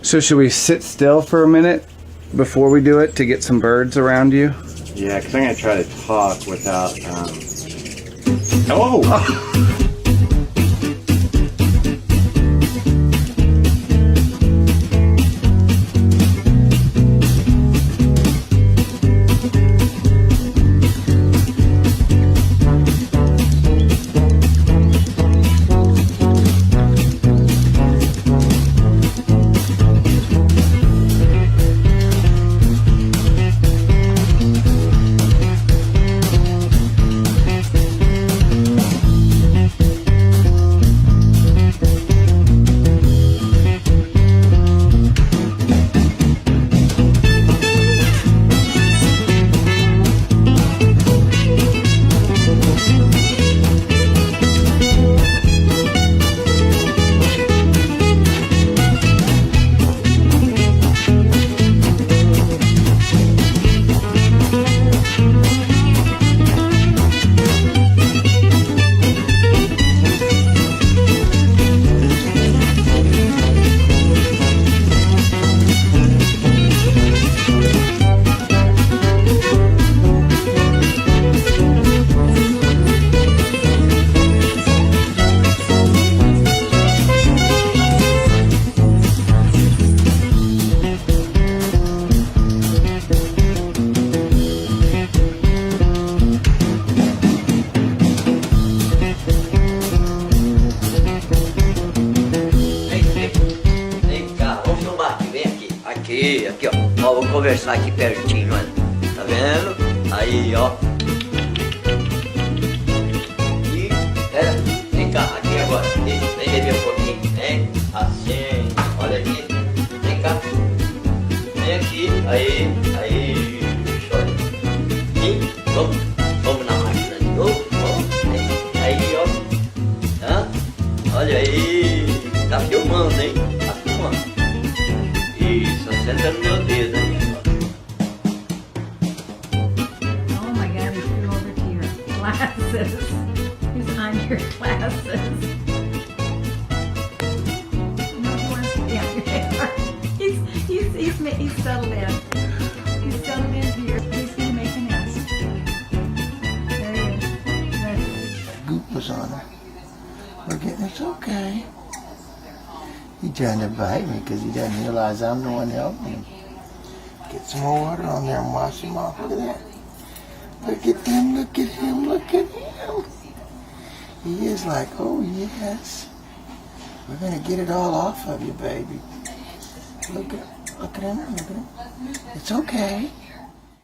So should we sit still for a minute before we do it to get some birds around you? Yeah, because I'm going to try to talk without... Oh! Aqui, ó. Ó, vou conversar aqui pertinho, olha. Tá vendo? Aí, ó. E, pera, vem cá, aqui agora. Vem beber um pouquinho, vem. Assim, olha aqui. Vem cá. Vem aqui. Aí, olha. E, vamos na máquina de novo. Aí, ó. Hã? Olha aí. Tá filmando, hein? Tá filmando. Isso, senta no meu dedo aí. Oh my God, he flew over to your glasses. He's on your glasses. No, he wants to be on your hair. He's settled in. He's settled into your, he's gonna make a nest. There he is. Ready. Goop was on her. We're getting, it's okay. He trying to bite me because he doesn't realize I'm the one helping him. Get some more water on there and wash him off. Look at that. Look at him, look at him, look at him. He is like, oh yes. We're going to get it all off of you, baby. Look at him, look at him. It's okay.